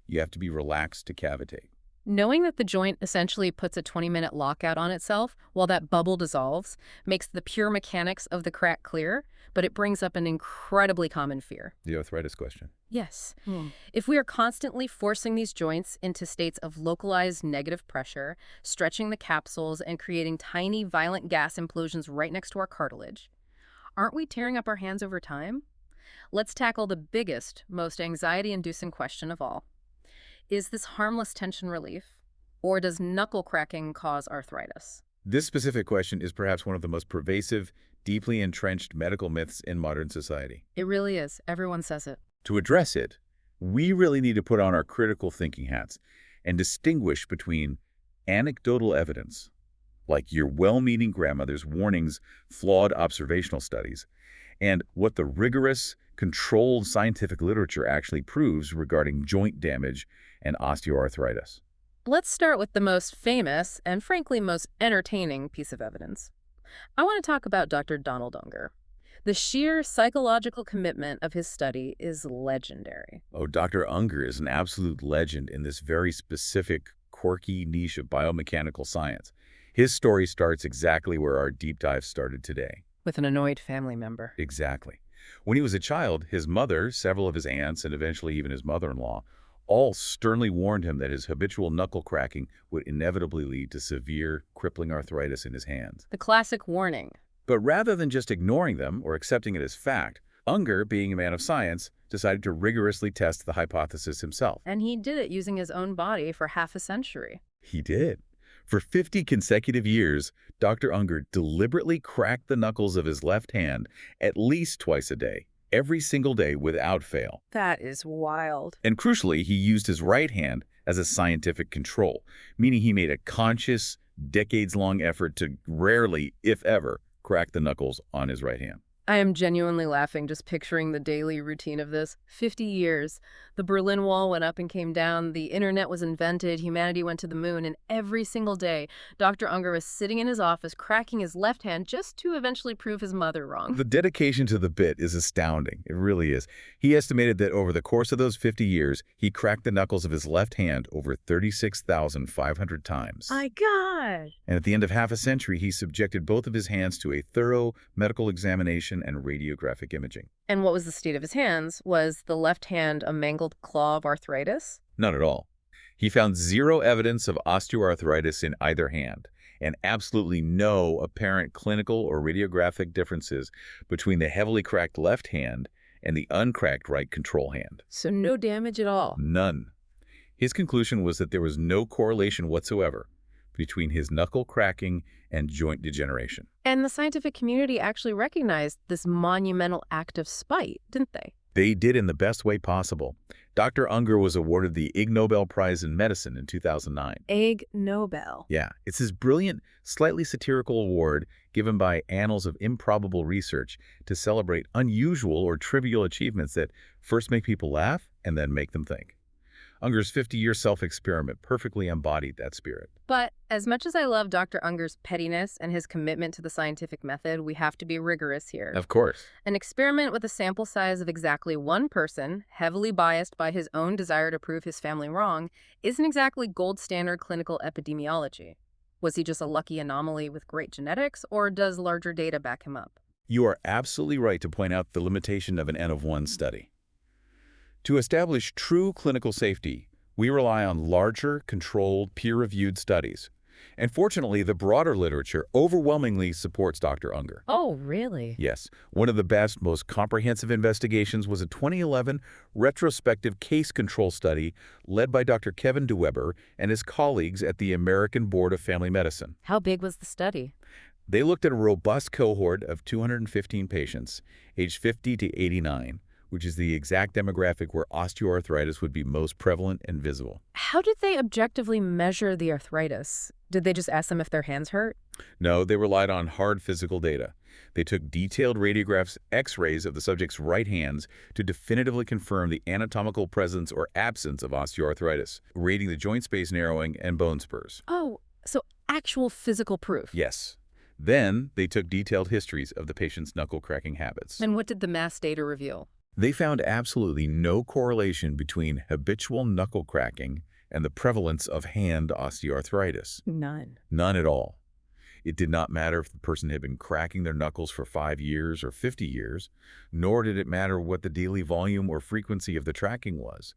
You have to be relaxed to cavitate. Knowing that the joint essentially puts a 20-minute lockout on itself while that bubble dissolves makes the pure mechanics of the crack clear, but it brings up an incredibly common fear. The arthritis question. Yes. If we are constantly forcing these joints into states of localized negative pressure, stretching the capsules and creating tiny violent gas implosions right next to our cartilage, aren't we tearing up our hands over time? Let's tackle the biggest, most anxiety-inducing question of all. Is this harmless tension relief, or does knuckle cracking cause arthritis? This specific question is perhaps one of the most pervasive, deeply entrenched medical myths in modern society. It really is. Everyone says it. To address it, we really need to put on our critical thinking hats and distinguish between anecdotal evidence, like your well-meaning grandmother's warnings, flawed observational studies, and what the rigorous, controlled scientific literature actually proves regarding joint damage and osteoarthritis. Let's start with the most famous and, frankly, most entertaining piece of evidence. I want to talk about Dr. Donald Unger. The sheer psychological commitment of his study is legendary. Oh, Dr. Unger is an absolute legend in this very specific, quirky niche of biomechanical science. His story starts exactly where our deep dive started today. With an annoyed family member. Exactly. When he was a child, his mother, several of his aunts, and eventually even his mother-in-law, all sternly warned him that his habitual knuckle cracking would inevitably lead to severe, crippling arthritis in his hands. The classic warning. But rather than just ignoring them or accepting it as fact, Unger, being a man of science, decided to rigorously test the hypothesis himself. And he did it using his own body for half a century. He did. For 50 consecutive years, Dr. Unger deliberately cracked the knuckles of his left hand at least twice a day, every single day without fail. That is wild. And crucially, he used his right hand as a scientific control, meaning he made a conscious, decades-long effort to rarely, if ever, crack the knuckles on his right hand. I am genuinely laughing just picturing the daily routine of this. 50 years. The Berlin Wall went up and came down. The internet was invented. Humanity went to the moon. And every single day, Dr. Unger was sitting in his office, cracking his left hand just to eventually prove his mother wrong. The dedication to the bit is astounding. It really is. He estimated that over the course of those 50 years, he cracked the knuckles of his left hand over 36,500 times. My God! And at the end of half a century, he subjected both of his hands to a thorough medical examination and radiographic imaging. And what was the state of his hands? Was the left hand a mangled claw of arthritis? Not at all. He found zero evidence of osteoarthritis in either hand, and absolutely no apparent clinical or radiographic differences between the heavily cracked left hand and the uncracked right control hand. So no damage at all. None. His conclusion was that there was no correlation whatsoever between his knuckle cracking and joint degeneration. And the scientific community actually recognized this monumental act of spite, didn't they? They did in the best way possible. Dr. Unger was awarded the Ig Nobel Prize in Medicine in 2009. Ig Nobel. Yeah, it's his brilliant, slightly satirical award given by Annals of Improbable Research to celebrate unusual or trivial achievements that first make people laugh and then make them think. Unger's 50-year self-experiment perfectly embodied that spirit. But as much as I love Dr. Unger's pettiness and his commitment to the scientific method, we have to be rigorous here. Of course. An experiment with a sample size of exactly one person, heavily biased by his own desire to prove his family wrong, isn't exactly gold standard clinical epidemiology. Was he just a lucky anomaly with great genetics, or does larger data back him up? You are absolutely right to point out the limitation of an N of 1 study. To establish true clinical safety, we rely on larger, controlled, peer-reviewed studies. And fortunately, the broader literature overwhelmingly supports Dr. Unger. Oh, really? Yes. One of the best, most comprehensive investigations was a 2011 retrospective case control study led by Dr. Kevin DeWeber and his colleagues at the American Board of Family Medicine. How big was the study? They looked at a robust cohort of 215 patients, aged 50 to 89, which is the exact demographic where osteoarthritis would be most prevalent and visible. How did they objectively measure the arthritis? Did they just ask them if their hands hurt? No, they relied on hard physical data. They took detailed radiographs, x-rays of the subject's right hands to definitively confirm the anatomical presence or absence of osteoarthritis, rating the joint space narrowing and bone spurs. Oh, so actual physical proof. Yes. Then they took detailed histories of the patient's knuckle-cracking habits. And what did the mass data reveal? They found absolutely no correlation between habitual knuckle cracking and the prevalence of hand osteoarthritis. None. None at all. It did not matter if the person had been cracking their knuckles for 5 years or 50 years, nor did it matter what the daily volume or frequency of the tracking was.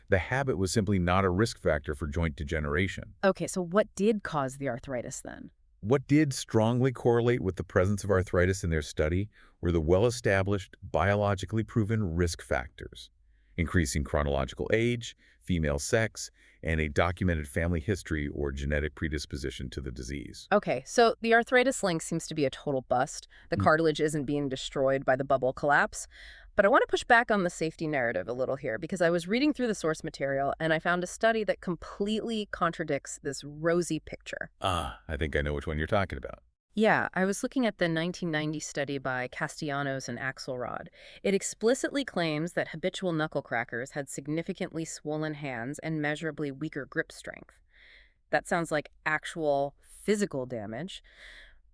The habit was simply not a risk factor for joint degeneration. Okay, so what did cause the arthritis then? What did strongly correlate with the presence of arthritis in their study were the well-established, biologically proven risk factors: increasing chronological age, female sex, and a documented family history or genetic predisposition to the disease. Okay, so the arthritis link seems to be a total bust. The cartilage isn't being destroyed by the bubble collapse. But I want to push back on the safety narrative a little here, because I was reading through the source material and I found a study that completely contradicts this rosy picture. I think I know which one you're talking about. Yeah, I was looking at the 1990 study by Castellanos and Axelrod. It explicitly claims that habitual knuckle-crackers had significantly swollen hands and measurably weaker grip strength. That sounds like actual physical damage.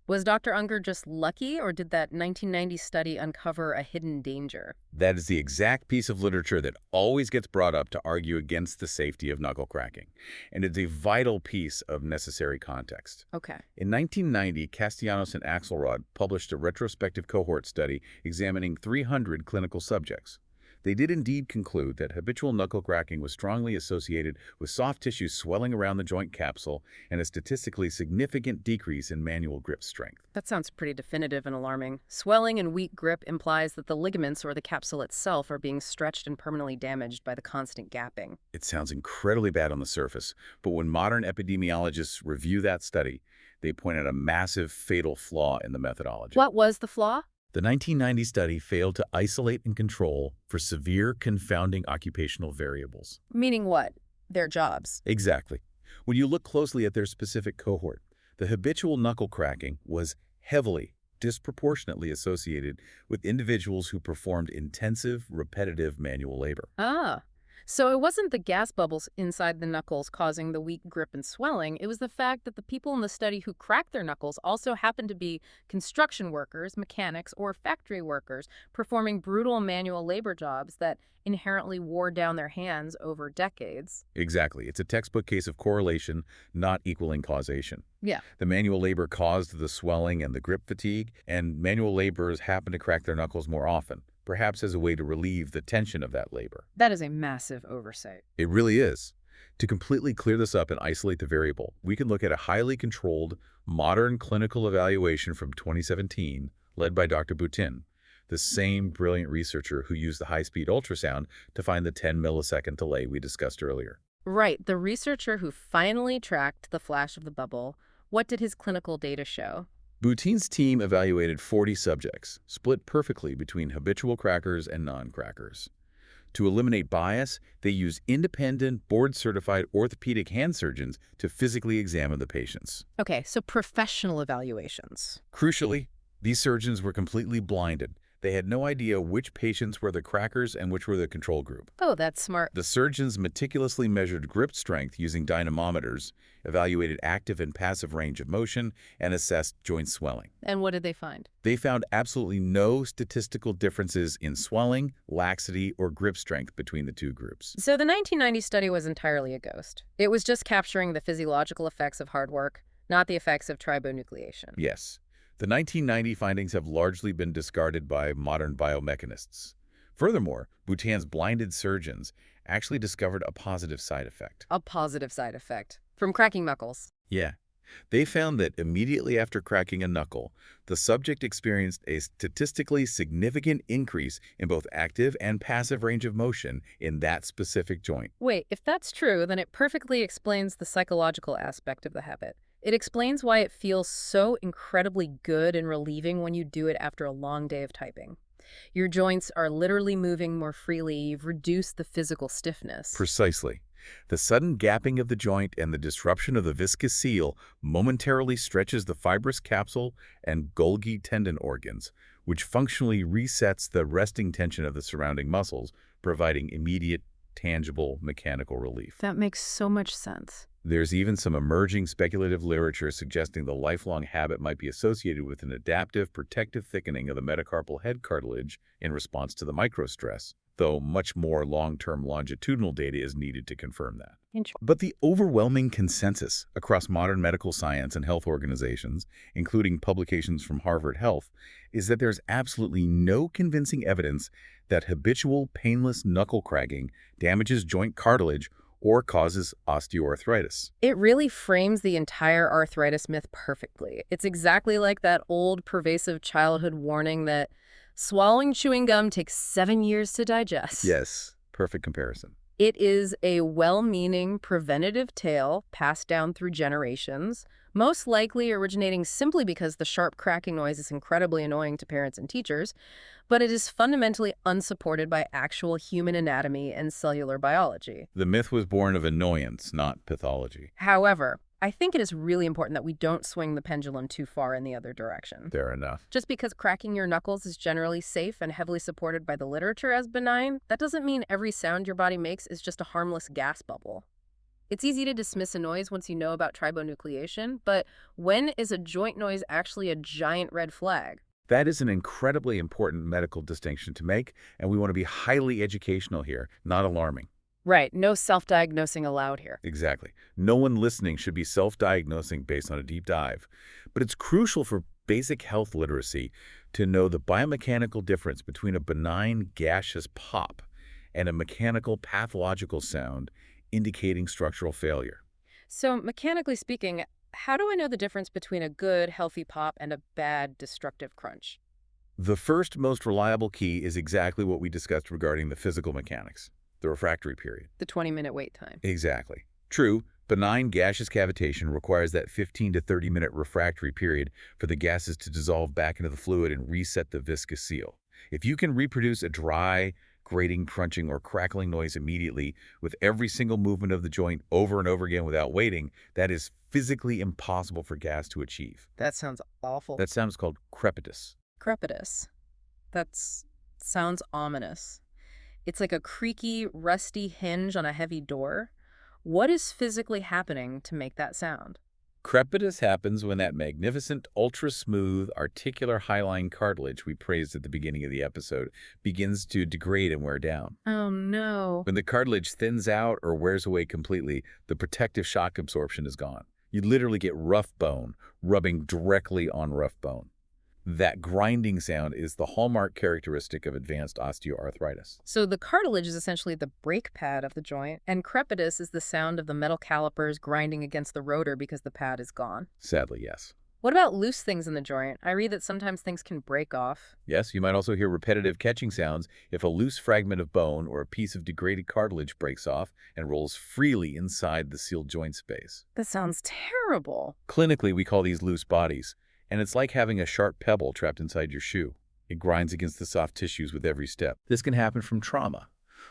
Was Dr. Unger just lucky, or did that 1990 study uncover a hidden danger? That is the exact piece of literature that always gets brought up to argue against the safety of knuckle cracking, and it's a vital piece of necessary context. Okay. In 1990, Castellanos and Axelrod published a retrospective cohort study examining 300 clinical subjects. They did indeed conclude that habitual knuckle cracking was strongly associated with soft tissue swelling around the joint capsule and a statistically significant decrease in manual grip strength. That sounds pretty definitive and alarming. Swelling and weak grip implies that the ligaments or the capsule itself are being stretched and permanently damaged by the constant gapping. It sounds incredibly bad on the surface, but when modern epidemiologists review that study, they point out a massive fatal flaw in the methodology. What was the flaw? The 1990 study failed to isolate and control for severe confounding occupational variables. Meaning what? Their jobs. Exactly. When you look closely at their specific cohort, the habitual knuckle cracking was heavily, disproportionately associated with individuals who performed intensive, repetitive manual labor. Ah. So it wasn't the gas bubbles inside the knuckles causing the weak grip and swelling. It was the fact that the people in the study who cracked their knuckles also happened to be construction workers, mechanics, or factory workers performing brutal manual labor jobs that inherently wore down their hands over decades. Exactly. It's a textbook case of correlation, not equaling causation. Yeah. The manual labor caused the swelling and the grip fatigue, and manual laborers happen to crack their knuckles more often, perhaps as a way to relieve the tension of that labor. That is a massive oversight. It really is. To completely clear this up and isolate the variable, we can look at a highly controlled, modern clinical evaluation from 2017, led by Dr. Boutin, the same brilliant researcher who used the high-speed ultrasound to find the 10-millisecond delay we discussed earlier. Right, the researcher who finally tracked the flash of the bubble. What did his clinical data show? Boutin's team evaluated 40 subjects, split perfectly between habitual crackers and non-crackers. To eliminate bias, they used independent, board-certified orthopedic hand surgeons to physically examine the patients. Okay, so professional evaluations. Crucially, these surgeons were completely blinded. They had no idea which patients were the crackers and which were the control group. Oh, that's smart. The surgeons meticulously measured grip strength using dynamometers, evaluated active and passive range of motion, and assessed joint swelling. And what did they find? They found absolutely no statistical differences in swelling, laxity, or grip strength between the two groups. So the 1990 study was entirely a ghost. It was just capturing the physiological effects of hard work, not the effects of tribonucleation. Yes. The 1990 findings have largely been discarded by modern biomechanists. Furthermore, Boutin's blinded surgeons actually discovered a positive side effect. A positive side effect from cracking knuckles. Yeah. They found that immediately after cracking a knuckle, the subject experienced a statistically significant increase in both active and passive range of motion in that specific joint. Wait, if that's true, then it perfectly explains the psychological aspect of the habit. It explains why it feels so incredibly good and relieving when you do it after a long day of typing. Your joints are literally moving more freely. You've reduced the physical stiffness. Precisely. The sudden gapping of the joint and the disruption of the viscous seal momentarily stretches the fibrous capsule and Golgi tendon organs, which functionally resets the resting tension of the surrounding muscles, providing immediate, tangible mechanical relief. That makes so much sense. There's even some emerging speculative literature suggesting the lifelong habit might be associated with an adaptive, protective thickening of the metacarpal head cartilage in response to the microstress, though much more long-term longitudinal data is needed to confirm that. But the overwhelming consensus across modern medical science and health organizations, including publications from Harvard Health, is that there's absolutely no convincing evidence that habitual painless knuckle cracking damages joint cartilage or causes osteoarthritis. It really frames the entire arthritis myth perfectly. It's exactly like that old pervasive childhood warning that swallowing chewing gum takes 7 years to digest. Yes, perfect comparison. It is a well-meaning preventative tale passed down through generations, most likely originating simply because the sharp cracking noise is incredibly annoying to parents and teachers, but it is fundamentally unsupported by actual human anatomy and cellular biology. The myth was born of annoyance, not pathology. However, I think it is really important that we don't swing the pendulum too far in the other direction. Fair enough. Just because cracking your knuckles is generally safe and heavily supported by the literature as benign, that doesn't mean every sound your body makes is just a harmless gas bubble. It's easy to dismiss a noise once you know about tribonucleation, but when is a joint noise actually a giant red flag? That is an incredibly important medical distinction to make, and we want to be highly educational here, not alarming. Right, no self-diagnosing allowed here. Exactly. No one listening should be self-diagnosing based on a deep dive. But it's crucial for basic health literacy to know the biomechanical difference between a benign gaseous pop and a mechanical pathological sound indicating structural failure. So, mechanically speaking, how do I know the difference between a good, healthy pop and a bad, destructive crunch? The first most reliable key is exactly what we discussed regarding the physical mechanics, the refractory period. The 20-minute wait time. Exactly. True, benign gaseous cavitation requires that 15 to 30-minute refractory period for the gases to dissolve back into the fluid and reset the viscous seal. If you can reproduce a dry, grating, crunching, or crackling noise immediately with every single movement of the joint over and over again without waiting, that is physically impossible for gas to achieve. That sounds awful. That sound is called crepitus. Crepitus. Sounds ominous. It's like a creaky, rusty hinge on a heavy door. What is physically happening to make that sound? Crepitus happens when that magnificent, ultra-smooth, articular hyaline cartilage we praised at the beginning of the episode begins to degrade and wear down. Oh, no. When the cartilage thins out or wears away completely, the protective shock absorption is gone. You literally get rough bone rubbing directly on rough bone. That grinding sound is the hallmark characteristic of advanced osteoarthritis. So the cartilage is essentially the brake pad of the joint, and crepitus is the sound of the metal calipers grinding against the rotor because the pad is gone. Sadly, yes. What about loose things in the joint? I read that sometimes things can break off. Yes, you might also hear repetitive catching sounds if a loose fragment of bone or a piece of degraded cartilage breaks off and rolls freely inside the sealed joint space. That sounds terrible. Clinically, we call these loose bodies, and it's like having a sharp pebble trapped inside your shoe. It grinds against the soft tissues with every step. This can happen from trauma,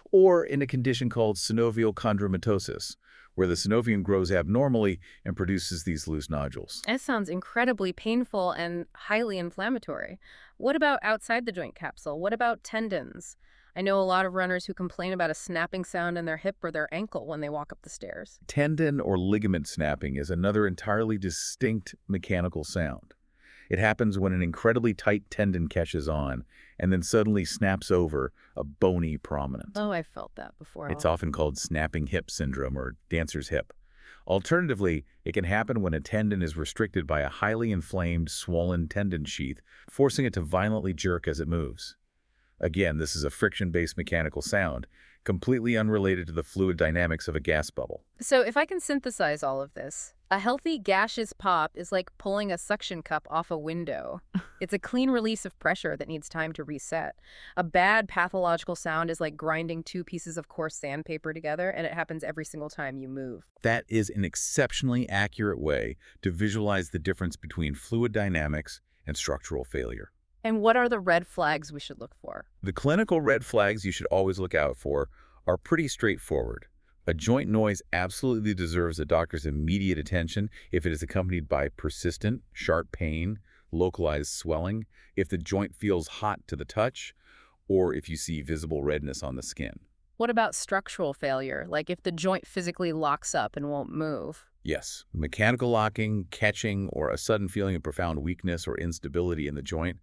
or in a condition called synovial chondromatosis, where the synovium grows abnormally and produces these loose nodules. That sounds incredibly painful and highly inflammatory. What about outside the joint capsule? What about tendons? I know a lot of runners who complain about a snapping sound in their hip or their ankle when they walk up the stairs. Tendon or ligament snapping is another entirely distinct mechanical sound. It happens when an incredibly tight tendon catches on and then suddenly snaps over a bony prominence. Oh, I've felt that before. It's often called snapping hip syndrome or dancer's hip. Alternatively, it can happen when a tendon is restricted by a highly inflamed, swollen tendon sheath, forcing it to violently jerk as it moves. Again, this is a friction-based mechanical sound, completely unrelated to the fluid dynamics of a gas bubble. So if I can synthesize all of this, a healthy gaseous pop is like pulling a suction cup off a window. It's a clean release of pressure that needs time to reset. A bad pathological sound is like grinding two pieces of coarse sandpaper together, and it happens every single time you move. That is an exceptionally accurate way to visualize the difference between fluid dynamics and structural failure. And what are the red flags we should look for? The clinical red flags you should always look out for are pretty straightforward. A joint noise absolutely deserves a doctor's immediate attention if it is accompanied by persistent, sharp pain, localized swelling, if the joint feels hot to the touch, or if you see visible redness on the skin. What about structural failure, like if the joint physically locks up and won't move? Yes, mechanical locking, catching, or a sudden feeling of profound weakness or instability in the joint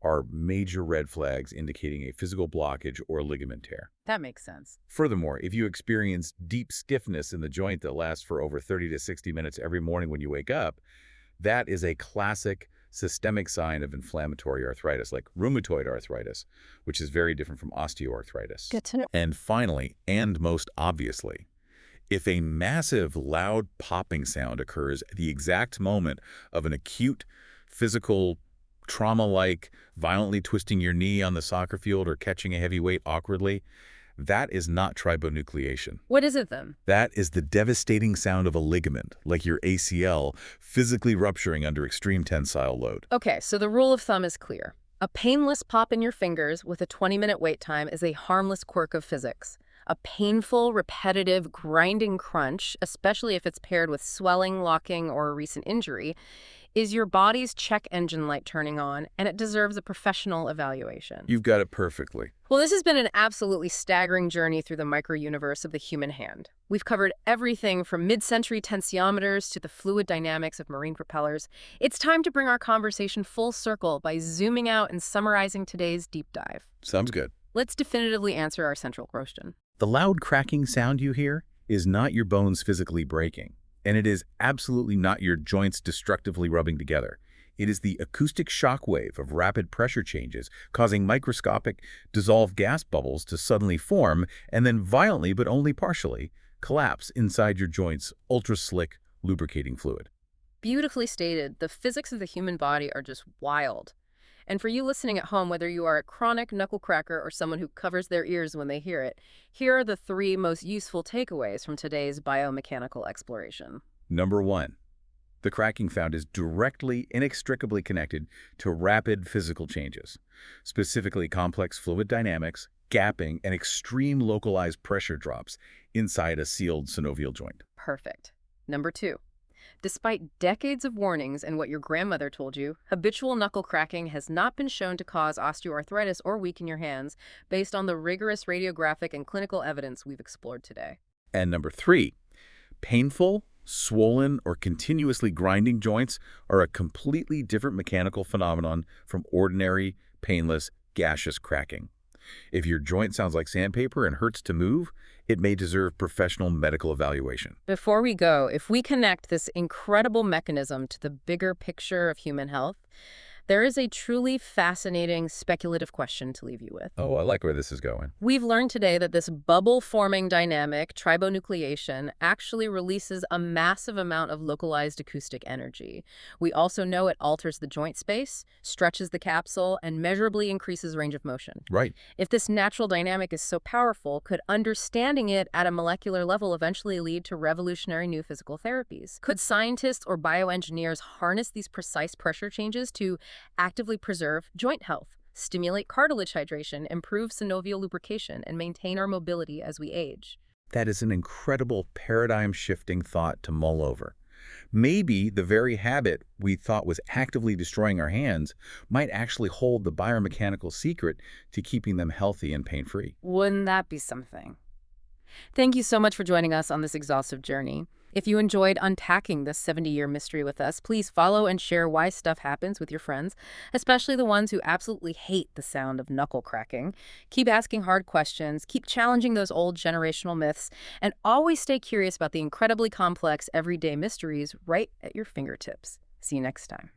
are major red flags indicating a physical blockage or ligament tear. That makes sense. Furthermore, if you experience deep stiffness in the joint that lasts for over 30 to 60 minutes every morning when you wake up, that is a classic systemic sign of inflammatory arthritis, like rheumatoid arthritis, which is very different from osteoarthritis. Good to know. And finally, and most obviously, if a massive, loud popping sound occurs at the exact moment of an acute physical trauma like violently twisting your knee on the soccer field or catching a heavy weight awkwardly, that is not tribonucleation. What is it then? That is the devastating sound of a ligament, like your ACL, physically rupturing under extreme tensile load. Okay, so the rule of thumb is clear. A painless pop in your fingers with a 20-minute wait time is a harmless quirk of physics. A painful, repetitive, grinding crunch, especially if it's paired with swelling, locking, or a recent injury, is your body's check engine light turning on, and it deserves a professional evaluation. You've got it perfectly. Well, this has been an absolutely staggering journey through the micro-universe of the human hand. We've covered everything from mid-century tensiometers to the fluid dynamics of marine propellers. It's time to bring our conversation full circle by zooming out and summarizing today's deep dive. Sounds good. Let's definitively answer our central question. The loud cracking sound you hear is not your bones physically breaking, and it is absolutely not your joints destructively rubbing together. It is the acoustic shock wave of rapid pressure changes causing microscopic dissolved gas bubbles to suddenly form and then violently, but only partially, collapse inside your joint's ultra-slick lubricating fluid. Beautifully stated. The physics of the human body are just wild. And for you listening at home, whether you are a chronic knuckle-cracker or someone who covers their ears when they hear it, here are the 3 most useful takeaways from today's biomechanical exploration. Number 1. The cracking found is directly, inextricably connected to rapid physical changes, specifically complex fluid dynamics, gapping, and extreme localized pressure drops inside a sealed synovial joint. Perfect. Number 2. Despite decades of warnings and what your grandmother told you, habitual knuckle cracking has not been shown to cause osteoarthritis or weaken your hands based on the rigorous radiographic and clinical evidence we've explored today. And number 3, painful, swollen, or continuously grinding joints are a completely different mechanical phenomenon from ordinary, painless, gaseous cracking. If your joint sounds like sandpaper and hurts to move, it may deserve professional medical evaluation. Before we go, if we connect this incredible mechanism to the bigger picture of human health, there is a truly fascinating speculative question to leave you with. Oh, I like where this is going. We've learned today that this bubble-forming dynamic, tribonucleation, actually releases a massive amount of localized acoustic energy. We also know it alters the joint space, stretches the capsule, and measurably increases range of motion. Right. If this natural dynamic is so powerful, could understanding it at a molecular level eventually lead to revolutionary new physical therapies? Could scientists or bioengineers harness these precise pressure changes to actively preserve joint health, stimulate cartilage hydration, improve synovial lubrication, and maintain our mobility as we age? That is an incredible paradigm-shifting thought to mull over. Maybe the very habit we thought was actively destroying our hands might actually hold the biomechanical secret to keeping them healthy and pain-free. Wouldn't that be something? Thank you so much for joining us on this exhaustive journey. If you enjoyed unpacking this 70-year mystery with us, please follow and share why stuff happens with your friends, especially the ones who absolutely hate the sound of knuckle cracking. Keep asking hard questions, keep challenging those old generational myths, and always stay curious about the incredibly complex everyday mysteries right at your fingertips. See you next time.